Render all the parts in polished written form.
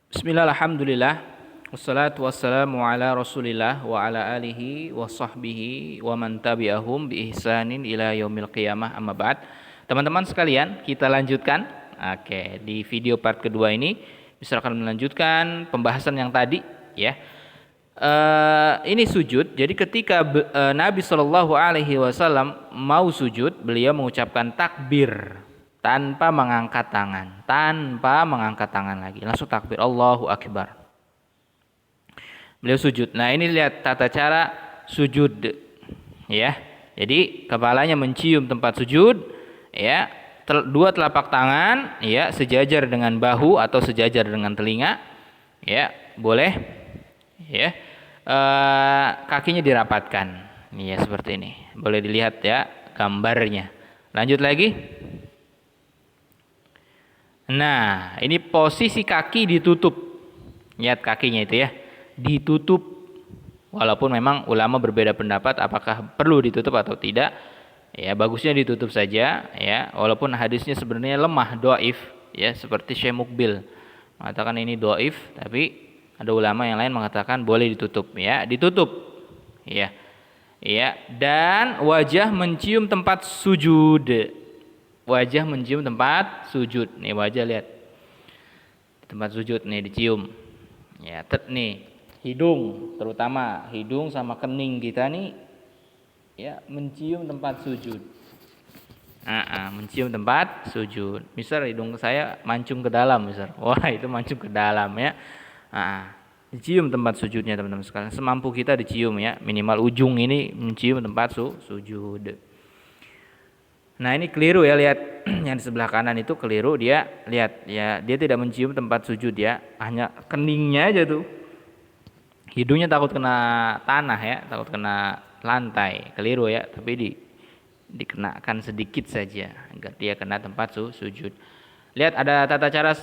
Bismillah, alhamdulillah, wassalatu wassalamu ala rasulillah wa ala alihi wa sahbihi wa man tabi'ahum bi ihsanin ila yaumil qiyamah, amma ba'd. Teman-teman sekalian, kita lanjutkan. Oke, di video part kedua ini misalkan melanjutkan pembahasan yang tadi ya. Ini sujud. Jadi ketika Nabi Shallallahu alaihi wasallam mau sujud, beliau mengucapkan takbir tanpa mengangkat tangan lagi, langsung takbir Allahu Akbar, beliau sujud. Nah, ini lihat tata cara sujud ya. Jadi kepalanya mencium tempat sujud ya, dua telapak tangan ya sejajar dengan bahu atau sejajar dengan telinga ya, boleh ya. Kakinya dirapatkan ya, seperti ini, boleh dilihat ya gambarnya. Lanjut lagi. Nah, ini posisi kaki ditutup. Lihat kakinya itu ya, ditutup. Walaupun memang ulama berbeda pendapat apakah perlu ditutup atau tidak. Ya, bagusnya ditutup saja ya, walaupun hadisnya sebenarnya lemah, dhaif ya, seperti Syekh Mukbil mengatakan ini dhaif, tapi ada ulama yang lain mengatakan boleh ditutup ya, ditutup. Ya. Ya, dan wajah mencium tempat sujud. Wajah mencium tempat sujud. Nih wajah, lihat. Tempat sujud nih dicium. Ya, nih hidung, terutama hidung sama kening kita nih ya, mencium tempat sujud. Mencium tempat sujud. Misal hidung saya mancung ke dalam misal. Wah, itu mancung ke dalam ya. Dicium tempat sujudnya teman-teman sekalian. Semampu kita dicium ya, minimal ujung ini mencium tempat sujud. Nah, ini keliru ya, lihat yang di sebelah kanan itu keliru, dia lihat ya, dia tidak mencium tempat sujud ya, hanya keningnya aja tuh. Hidungnya takut kena tanah ya, takut kena lantai, keliru ya, tapi dikenakan sedikit saja agar dia kena tempat sujud. Lihat ada tata cara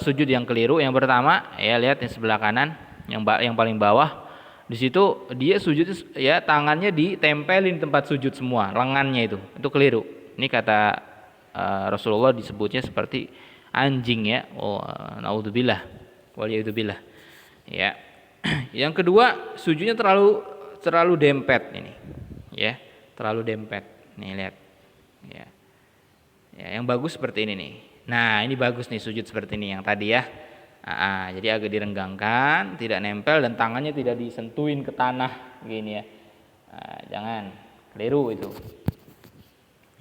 sujud yang keliru. Yang pertama ya, lihat yang sebelah kanan, yang paling bawah. Di situ dia sujud ya, tangannya ditempelin tempat sujud semua, lengannya itu keliru. Ini kata Rasulullah disebutnya seperti anjing ya. Naudzubillah, waliyadzubillah. Ya. Yang kedua, sujudnya terlalu dempet ini. Ya, terlalu dempet. Nih lihat. Ya. Ya, yang bagus seperti ini nih. Nah, ini bagus nih sujud seperti ini yang tadi ya. Jadi agak direnggangkan, tidak nempel dan tangannya tidak disentuhin ke tanah gini ya. Jangan, keliru itu.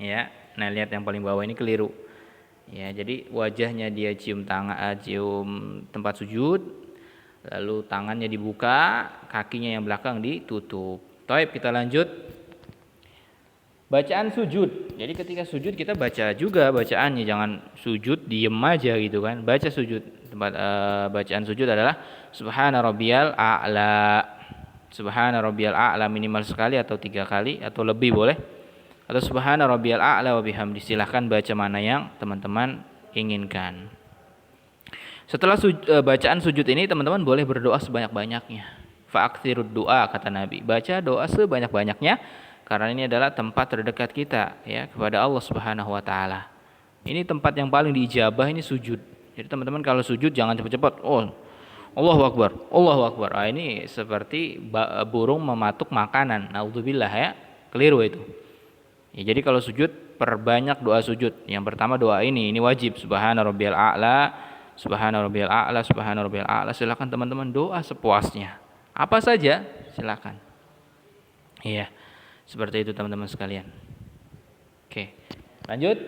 Ya, nah lihat yang paling bawah ini keliru. Ya, jadi wajahnya dia cium tempat sujud, lalu tangannya dibuka, kakinya yang belakang ditutup. Taib, kita lanjut. Bacaan sujud. Jadi ketika sujud kita baca juga bacaannya, jangan sujud diem aja gitu kan. Baca sujud. Bacaan sujud adalah Subhana rabbiyal a'la. Subhana rabbiyal a'la minimal sekali atau 3 kali atau lebih boleh. Atau Subhana rabbiyal a'la wa bihamdi. Silahkan baca mana yang teman-teman inginkan. Setelah bacaan sujud ini teman-teman boleh berdoa sebanyak-banyaknya. Fa'aktsirud doa, kata Nabi. Baca doa sebanyak-banyaknya karena ini adalah tempat terdekat kita ya kepada Allah Subhanahu wa taala. Ini tempat yang paling diijabah, ini sujud. Jadi teman-teman kalau sujud jangan cepat-cepat. Allahu Akbar, Allahu Akbar. Ini seperti burung mematuk makanan. Naudzubillah ya. Keliru itu. Ya, jadi kalau sujud perbanyak doa sujud. Yang pertama doa ini wajib. Subhana rabbiyal a'la, Subhana rabbiyal a'la, Subhana rabbiyal a'la. Silakan teman-teman doa sepuasnya. Apa saja silakan. Iya. Seperti itu teman-teman sekalian. Oke. Lanjut.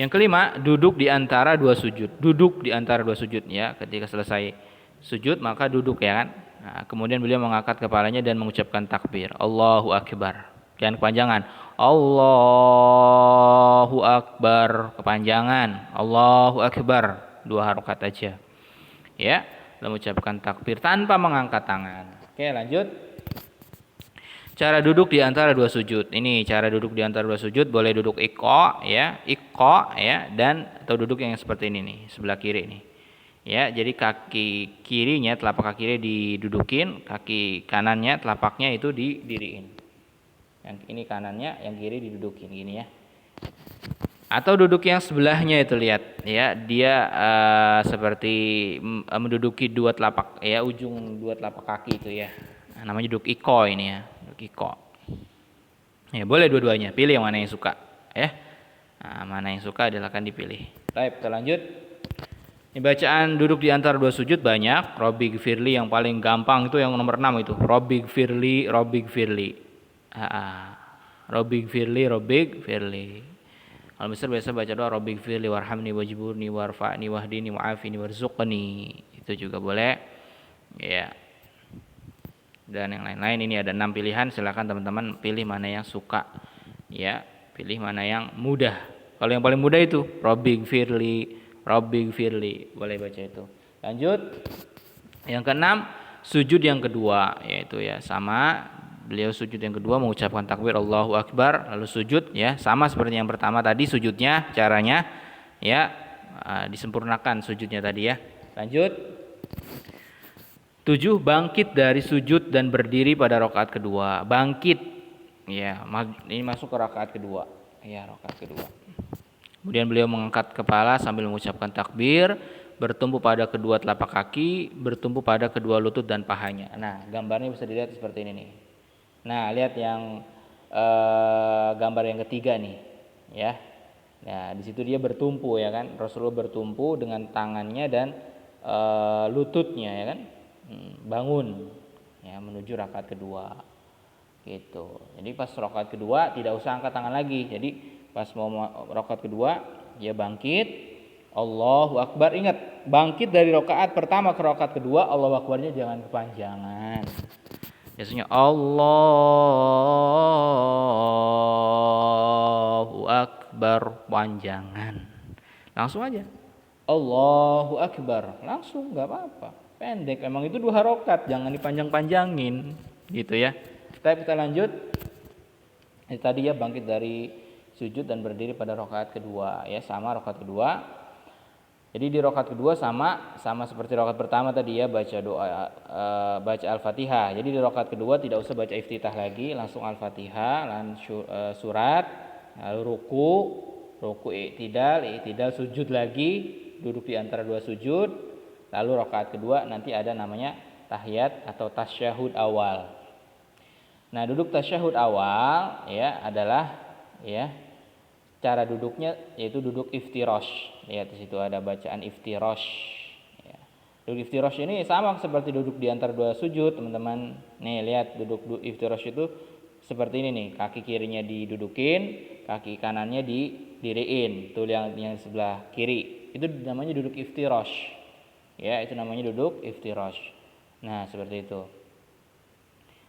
Yang kelima, duduk di antara dua sujud. Duduk di antara dua sujud ya. Ketika selesai sujud maka duduk ya kan. Nah, kemudian beliau mengangkat kepalanya dan mengucapkan takbir. Allahu Akbar. Jangan kepanjangan. Allahu Akbar, kepanjangan. Allahu Akbar, 2 harokat aja. Ya, lalu mengucapkan takbir tanpa mengangkat tangan. Oke, lanjut. Cara duduk di antara dua sujud. Ini cara duduk di antara dua sujud, boleh duduk iqa ya, dan atau duduk yang seperti ini nih, sebelah kiri nih. Ya, jadi kaki kirinya, telapak kaki kiri didudukin, kaki kanannya, telapaknya itu didiriin. Yang ini kanannya, yang kiri didudukin gini ya. Atau duduk yang sebelahnya itu lihat ya, dia seperti menduduki dua telapak ya, ujung dua telapak kaki itu ya. Nah, namanya duduk iko ini ya, duduk iko. Ya, boleh dua-duanya, pilih yang mana yang suka ya. Nah, mana yang suka silakan dipilih. Baik, kita lanjut. Ini bacaan duduk di antara dua sujud banyak. Robbi Gfirli yang paling gampang itu yang nomor 6 itu. Robbi Gfirli, Robbi Gfirli. Robbi Gfirli, Robbi Gfirli. Kalau misal biasa baca doa Robbi Gfirli warhamni wajburni warfa'ni wahdini wa'afini warzuqni. Itu juga boleh. Ya. Dan yang lain-lain ini ada 6 pilihan, silakan teman-teman pilih mana yang suka. Ya, pilih mana yang mudah. Kalau yang paling mudah itu Robbi Gfirli, Robbi Gfirli, boleh baca itu. Lanjut. Yang keenam, sujud yang kedua, yaitu ya sama beliau sujud yang kedua mengucapkan takbir Allahu Akbar, lalu sujud ya, sama seperti yang pertama tadi sujudnya, caranya ya disempurnakan sujudnya tadi ya. Lanjut. 7, bangkit dari sujud dan berdiri pada rakaat kedua. Bangkit ya, ini masuk ke rakaat kedua. Ya, rakaat kedua. Kemudian beliau mengangkat kepala sambil mengucapkan takbir, bertumpu pada kedua telapak kaki, bertumpu pada kedua lutut dan pahanya. Nah, gambarnya bisa dilihat seperti ini nih. Nah, lihat yang gambar yang ketiga nih, ya. Nah, di situ dia bertumpu ya kan. Rasulullah bertumpu dengan tangannya dan lututnya ya kan. Bangun ya menuju rakaat kedua. Gitu. Jadi pas rakaat kedua tidak usah angkat tangan lagi. Jadi pas mau rakaat kedua dia bangkit, Allahu Akbar. Ingat, bangkit dari rakaat pertama ke rakaat kedua, Allahu Akbarnya jangan kepanjangan. Biasanya Allahu Akbar panjangan. Langsung aja Allahu Akbar, langsung nggak apa-apa. Pendek, emang itu 2 rakaat, jangan dipanjang-panjangin gitu ya. Kita lanjut. Ini tadi ya bangkit dari sujud dan berdiri pada rakaat kedua ya, sama rakaat kedua. Jadi di rakaat kedua sama seperti rakaat pertama tadi ya, baca doa baca Al-Fatihah. Jadi di rakaat kedua tidak usah baca iftitah lagi, langsung Al-Fatihah, langsung surat, lalu ruku i'tidal, sujud lagi, duduk di antara 2 sujud. Lalu rakaat kedua nanti ada namanya tahiyat atau tasyahud awal. Nah, duduk tasyahud awal ya adalah ya cara duduknya yaitu duduk iftirash. Lihat di situ ada bacaan iftirash. Ya. Duduk iftirash ini sama seperti duduk di antara 2 sujud, teman-teman. Nih, lihat duduk iftirash itu seperti ini nih. Kaki kirinya didudukin, kaki kanannya didiriin. Tuh yang sebelah kiri. Itu namanya duduk iftirash. Ya, itu namanya duduk iftirash. Nah, seperti itu.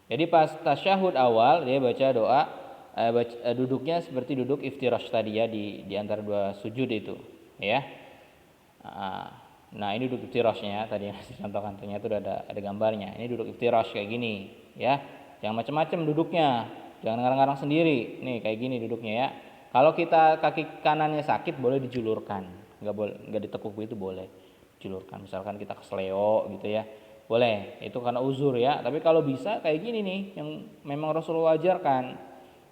Jadi pas tasyahud awal dia baca doa duduknya seperti duduk iftirash tadi ya, di antara 2 sujud itu ya. Nah, ini duduk iftirashnya tadi yang saya contohkan, ternyata ada gambarnya. Ini duduk iftirash kayak gini ya. Jangan macam-macam duduknya. Jangan ngarang-ngarang sendiri. Nih kayak gini duduknya ya. Kalau kita kaki kanannya sakit boleh dijulurkan. Enggak ditekuk itu boleh. Julurkan, misalkan kita kesleo gitu ya, boleh, itu karena uzur ya. Tapi kalau bisa kayak gini nih yang memang Rasulullah ajarkan,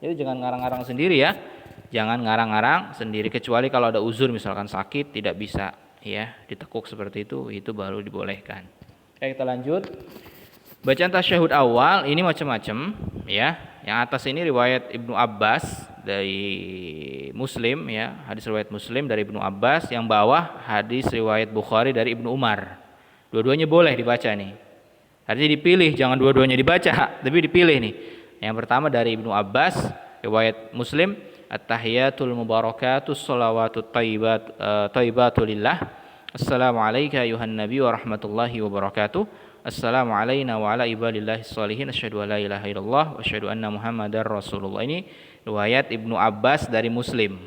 jadi jangan ngarang-ngarang sendiri ya, jangan ngarang-ngarang sendiri, kecuali kalau ada uzur misalkan sakit tidak bisa ya ditekuk seperti itu baru dibolehkan. Oke, kita lanjut. Bacaan tasyahud awal ini macam-macam ya. Yang atas ini riwayat Ibnu Abbas dari Muslim ya, hadis riwayat Muslim dari Ibnu Abbas. Yang bawah hadis riwayat Bukhari dari Ibnu Umar. Dua-duanya boleh dibaca nih. Artinya dipilih, jangan dua-duanya dibaca, tapi dipilih nih. Yang pertama dari Ibnu Abbas, riwayat Muslim, at-tahiyatul mubarakatus shalawatut thayyibatu lillah. Assalamu alayka ayuhan nabi wa rahmatullahi wa barakatuh. Assalamu alayna wa ala ibadillahis sholihin. Asyhadu an la ilaha illallah wa asyhadu anna Muhammadar Rasulullah. Ini riwayat Ibnu Abbas dari Muslim.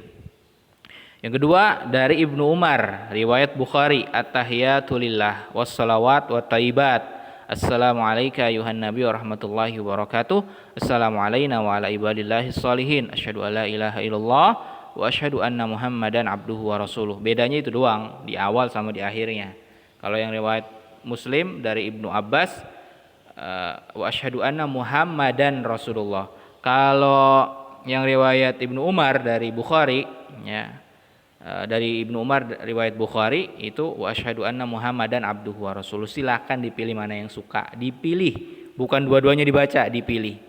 Yang kedua dari Ibnu Umar, riwayat Bukhari, at-tahiyatu lillah wassalawat wat thayyibat. Assalamu alayka ayuhan nabi wa rahmatullahi wa barakatuh. Assalamu alayna wa ala ibadillahis sholihin. Asyhadu an la ilaha illallah wa asyhadu anna Muhammadan abduhu wa rasuluh. Bedanya itu doang, di awal sama di akhirnya. Kalau yang riwayat Muslim dari Ibnu Abbas wa asyhadu anna Muhammadan Rasulullah. Kalau yang riwayat Ibnu Umar dari Bukhari ya, dari Ibnu Umar riwayat Bukhari itu wa asyhadu anna Muhammadan abduhu wa rasuluh. Silakan dipilih mana yang suka, dipilih, bukan dua-duanya dibaca, dipilih.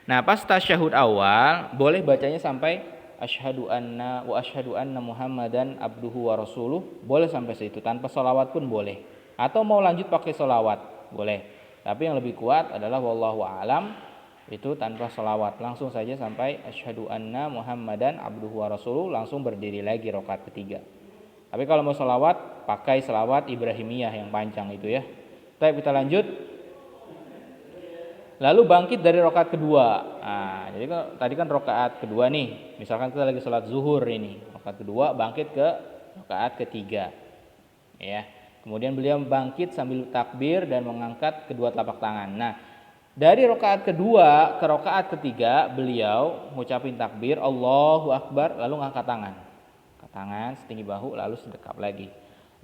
Nah, pas tasyahud awal boleh bacanya sampai asyhadu anna Muhammadan abduhu wa rasuluh, boleh sampai situ tanpa sholawat pun boleh. Atau mau lanjut pakai sholawat, boleh. Tapi yang lebih kuat adalah wallahu a'lam, itu tanpa sholawat, langsung saja sampai asyhadu anna Muhammadan abduhu wa rasuluh, langsung berdiri lagi rakaat ketiga. Tapi kalau mau sholawat, pakai sholawat Ibrahimiyah yang panjang itu ya. Baik, kita lanjut. Lalu bangkit dari rakaat kedua. Nah, jadi tadi kan rakaat kedua nih. Misalkan kita lagi sholat zuhur ini, rakaat kedua bangkit ke rakaat ketiga. Ya. Kemudian beliau bangkit sambil takbir dan mengangkat kedua telapak tangan. Nah, dari rakaat kedua ke rakaat ketiga beliau ngucapin takbir Allahu Akbar, lalu ngangkat tangan. Angkat tangan setinggi bahu, lalu sedekap lagi.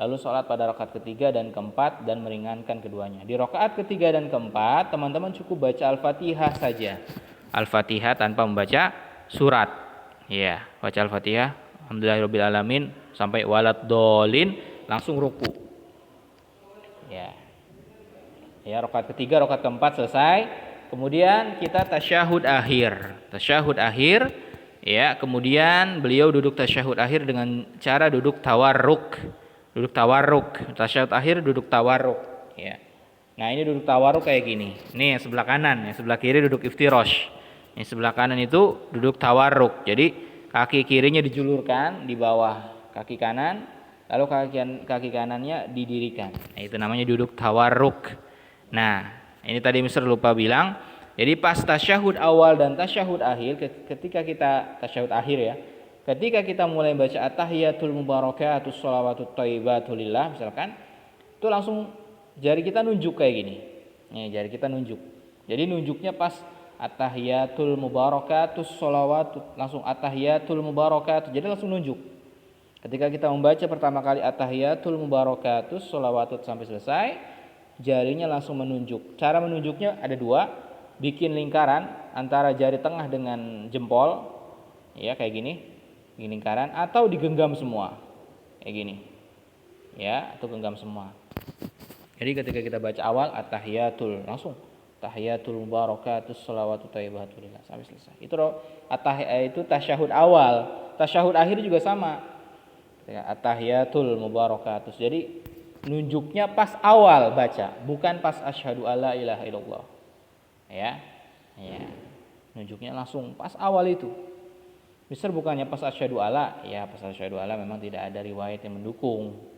Lalu sholat pada rakaat ketiga dan keempat dan meringankan keduanya. Di rakaat ketiga dan keempat teman-teman cukup baca Al-Fatihah saja. Al-Fatihah tanpa membaca surat. Ya, baca Al-Fatihah Alhamdulillahirabbil alamin sampai waladhdallin, langsung ruku. Ya. Ya, rakaat ketiga, rakaat keempat selesai. Kemudian kita tasyahud akhir. Tasyahud akhir, ya, kemudian beliau duduk tasyahud akhir dengan cara duduk tawarruk. Duduk tawarruk. Tasyahud akhir duduk tawarruk, ya. Nah, ini duduk tawarruk kayak gini. Nih yang sebelah kanan, yang sebelah kiri duduk iftirash. Yang sebelah kanan itu duduk tawarruk. Jadi kaki kirinya dijulurkan di bawah kaki kanan, lalu kaki kanannya didirikan. Nah, itu namanya duduk tawarruk. Nah, ini tadi Mister lupa bilang. Jadi pas tasyahud awal dan tasyahud akhir, ketika kita tasyahud akhir ya, ketika kita mulai baca at-tahiyatul mubarakatus shalawatut thayyibatu lillah misalkan, itu langsung jari kita nunjuk kayak gini. Nih, jari kita nunjuk. Jadi nunjuknya pas at-tahiyatul mubarakatus shalawatut, langsung at-tahiyatul mubarakatuh. Jadi langsung nunjuk. Ketika kita membaca pertama kali at-tahiyatul mubarakatus shalawatut sampai selesai, jarinya langsung menunjuk. Cara menunjuknya ada dua, bikin lingkaran antara jari tengah dengan jempol, ya kayak gini, bikin lingkaran, atau digenggam semua, kayak gini, ya, atau genggam semua. Jadi ketika kita baca awal at-tahiyatul, langsung tahiyatul mubarakatus shalawatut thayyibatu lillah sampai selesai. Itu tasyahud awal. Tasyahud akhir juga sama. At-tahiyatul mubarakatus. Jadi nunjuknya pas awal baca, bukan pas asyhadu alla ilaha illallah. Ya. Ya. Nunjuknya langsung pas awal itu. Mister bukannya pas asyhadu alla, ya pas asyhadu alla memang tidak ada riwayat yang mendukung.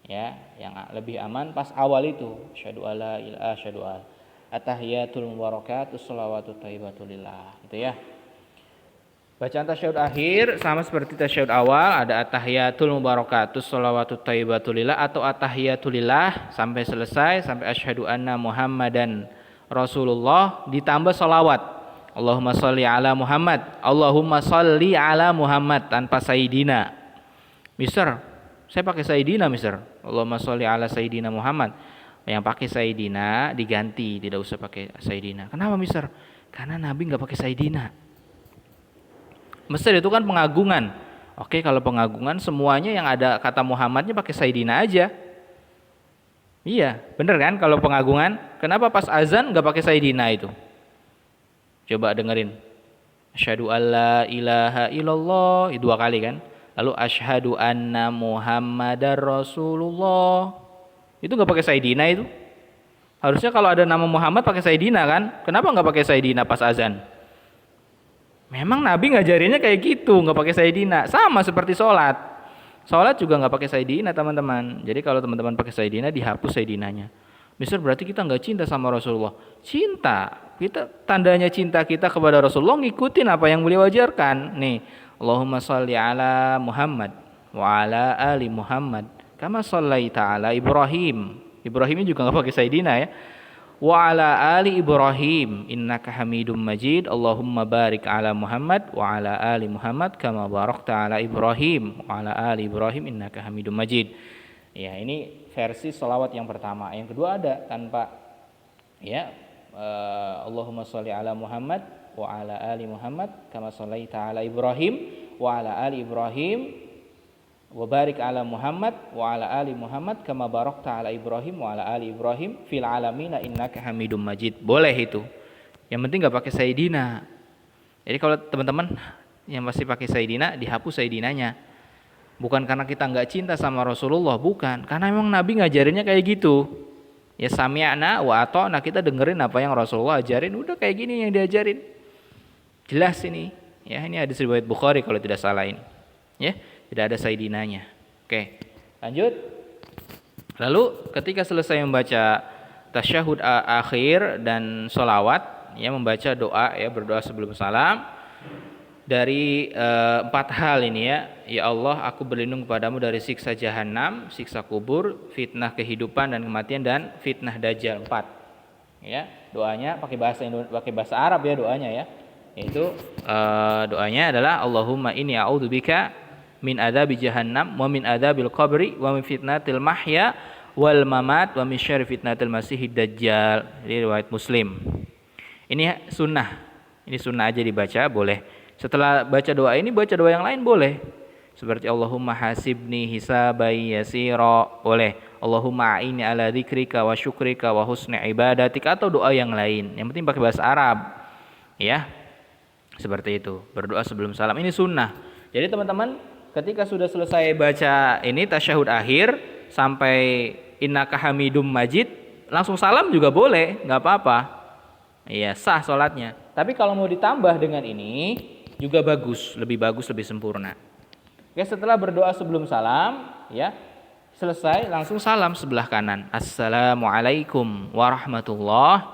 Ya, yang lebih aman pas awal itu, asyhadu alla ilaha asyhadu alla. At-tahiyatul mubarakatus shalawatut thayyibatu lillah. Itu ya. Bacaan tasyahud akhir sama seperti tasyahud awal, ada at-tahiyatul mubarakatus shalawatut thayyibatu lillah atau at-tahiyatul lillah sampai selesai, sampai asyhadu anna Muhammadan Rasulullah, ditambah shalawat. Allahumma sholli ala Muhammad, Allahumma sholli ala Muhammad tanpa sayyidina. Mister, saya pakai sayyidina, Mister. Allahumma sholli ala sayyidina Muhammad. Yang pakai sayyidina diganti, tidak usah pakai sayyidina. Kenapa, Mister? Karena Nabi enggak pakai sayyidina. Mister itu kan pengagungan. Oke, kalau pengagungan semuanya yang ada kata Muhammadnya pakai sayyidina aja. Iya, bener kan kalau pengagungan? Kenapa pas azan enggak pakai sayyidina itu? Coba dengerin. Asyhadu alla ilaha illallah, itu 2 kali kan? Lalu asyhadu anna Muhammadar Rasulullah. Itu enggak pakai sayyidina itu. Harusnya kalau ada nama Muhammad pakai sayyidina kan? Kenapa enggak pakai sayyidina pas azan? Memang Nabi ngajarinnya kayak gitu, enggak pakai sayyidina. Sama seperti sholat. Sholat juga enggak pakai sayyidina, teman-teman. Jadi kalau teman-teman pakai sayyidina, dihapus sayyidinanya. Mister, berarti kita enggak cinta sama Rasulullah. Cinta. Kita tandanya cinta kita kepada Rasulullah ngikutin apa yang beliau ajarkan. Nih, Allahumma sholli ala Muhammad wa ala ali Muhammad kama shallaita ala Ibrahim. Ibrahimnya juga enggak pakai sayyidina ya. Wa ala ali Ibrahim innaka Hamidum Majid. Allahumma barik ala Muhammad wa ala ali Muhammad kama barakta ala Ibrahim wa ala ali Ibrahim innaka Hamidum Majid. Ya, ini versi sholawat yang pertama. Yang kedua ada tanpa, ya, Allahumma sholli ala Muhammad wa ala ali Muhammad kama shallaita ala Ibrahim wa ala ali Ibrahim Wa barik ala Muhammad wa ala ali Muhammad kama barakta ala Ibrahim wa ala ali Ibrahim fil alamin innaka Hamidum Majid. Boleh itu. Yang penting enggak pakai Sayyidina. Jadi kalau teman-teman yang masih pakai Sayyidina, dihapus Sayyidinanya. Bukan karena kita enggak cinta sama Rasulullah, bukan. Karena memang Nabi ngajarinnya kayak gitu. Ya sami'na wa ata'na, kita dengerin apa yang Rasulullah ajarin, udah kayak gini yang diajarin. Jelas ini. Ya, ini hadis riwayat Bukhari kalau tidak salah ini. Ya. Tidak ada Sayyidinanya. Oke, lanjut. Lalu ketika selesai membaca tasyahud akhir dan sholawat, ya membaca doa, ya berdoa sebelum salam dari 4 hal ini ya. Ya Allah, aku berlindung kepadamu dari siksa jahanam, siksa kubur, fitnah kehidupan dan kematian, dan fitnah dajjal. 4. Ya, doanya pakai bahasa Arab ya doanya ya. Yaitu doanya adalah Allahumma inni a'udzubika min adzabi jahannam wa min adzabil qabri wa min fitnatil mahya wal mamat wa min syarri fitnatil masihid dajjal. Ini riwayat Muslim. Ini sunnah. Ini sunnah aja dibaca, boleh. Setelah baca doa ini, baca doa yang lain boleh. Seperti Allahumma hasibni hisabai yasira, boleh. Allahumma a'inni ala dzikrika wa syukrika wa husni ibadatika, atau doa yang lain. Yang penting pakai bahasa Arab. Ya. Seperti itu. Berdoa sebelum salam. Ini sunnah. Jadi teman-teman, ketika sudah selesai baca ini tasyahud akhir sampai innaka Hamidum Majid, langsung salam juga boleh, nggak apa-apa. Iya, sah sholatnya. Tapi kalau mau ditambah dengan ini juga bagus, lebih sempurna. Oke, setelah berdoa sebelum salam, ya selesai langsung salam sebelah kanan. Assalamualaikum warahmatullah.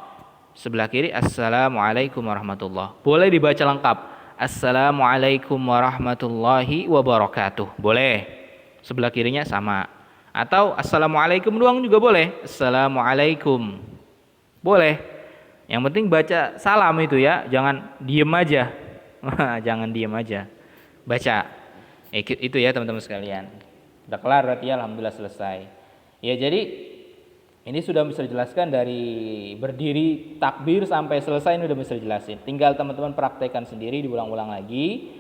Sebelah kiri assalamualaikum warahmatullah. Boleh dibaca lengkap. Assalamualaikum warahmatullahi wabarakatuh. Boleh. Sebelah kirinya sama. Atau assalamualaikum doang juga boleh. Assalamualaikum. Boleh. Yang penting baca salam itu ya. Jangan diem aja. Jangan diem aja. Baca. Itu ya teman-teman sekalian. Udah kelar berarti ya, alhamdulillah selesai. Ya jadi ini sudah bisa dijelaskan dari berdiri takbir sampai selesai, ini sudah bisa dijelasin. Tinggal teman-teman praktekkan sendiri, diulang-ulang lagi.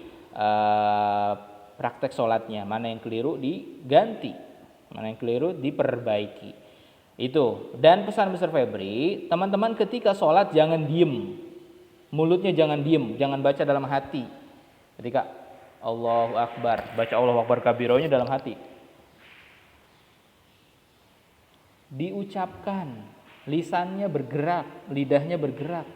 Praktek sholatnya, mana yang keliru diganti, mana yang keliru diperbaiki. Itu. Dan pesan Mr. Febri, teman-teman ketika sholat jangan diem. Mulutnya jangan diem, jangan baca dalam hati. Ketika Allahu Akbar, baca Allahu Akbar kabirohnya dalam hati. Diucapkan, lisannya bergerak, lidahnya bergerak,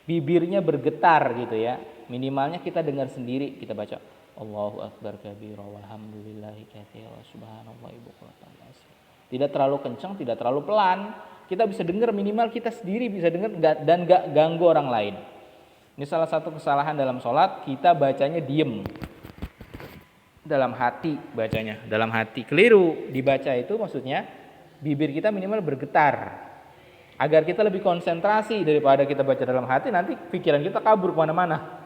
bibirnya bergetar gitu ya. Minimalnya kita dengar sendiri, kita baca Allahu Akbar kabira walhamdulillahi katsira wa subhanallahi bukratan wa asila. Tidak terlalu kencang, tidak terlalu pelan. Kita bisa dengar, minimal kita sendiri bisa dengar dan gak ganggu orang lain. Ini salah satu kesalahan dalam sholat, kita bacanya diem. Dalam hati bacanya, dalam hati. Keliru, dibaca itu maksudnya bibir kita minimal bergetar, agar kita lebih konsentrasi daripada kita baca dalam hati, nanti pikiran kita kabur kemana-mana.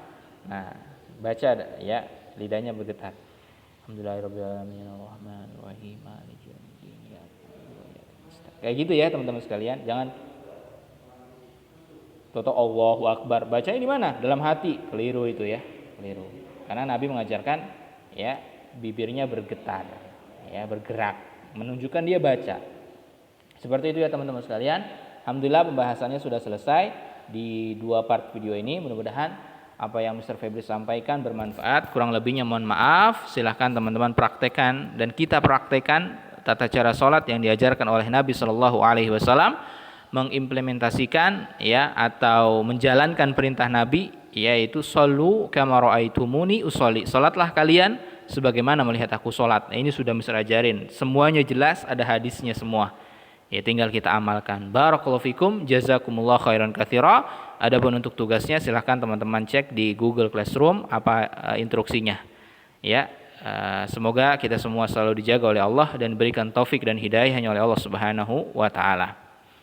Nah, baca ya, lidahnya bergetar. Alhamdulillahirabbil alamin arrahmanir rahim maliki yaumiddin. Kayak gitu ya teman-teman sekalian. Jangan toto Allahu Akbar, bacanya di mana? Dalam hati. Keliru itu ya, keliru. Karena Nabi mengajarkan ya bibirnya bergetar, ya bergerak, menunjukkan dia baca. Seperti itu ya teman-teman sekalian. Alhamdulillah pembahasannya sudah selesai di 2 part video ini. Mudah-mudahan apa yang Mr. Febri sampaikan bermanfaat. Kurang lebihnya mohon maaf. Silahkan teman-teman praktekkan dan kita praktekkan tata cara sholat yang diajarkan oleh Nabi Shallallahu Alaihi Wasallam. Mengimplementasikan ya atau menjalankan perintah Nabi, yaitu shollu kama ra'aitumuni usolli. Sholatlah kalian sebagaimana melihat aku sholat. Nah, ini sudah Mr. ajarin. Semuanya jelas, ada hadisnya semua. Ya tinggal kita amalkan. Barakallahu fikum, jazakumullah khairan katsira. Adapun untuk tugasnya silahkan teman-teman cek di Google Classroom apa instruksinya. Ya, semoga kita semua selalu dijaga oleh Allah dan diberikan taufik dan hidayah hanya oleh Allah Subhanahu wa taala.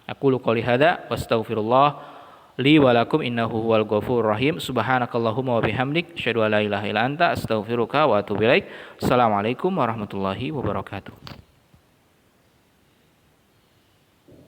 Aqulu qouli hadza wastaghfirullah li wa lakum innahu huwal ghafurur rahim. Subhanakallahumma wa bihamdik asyhadu an la ilaha illa anta astaghfiruka wa atubu ilaik. Assalamualaikum warahmatullahi wabarakatuh.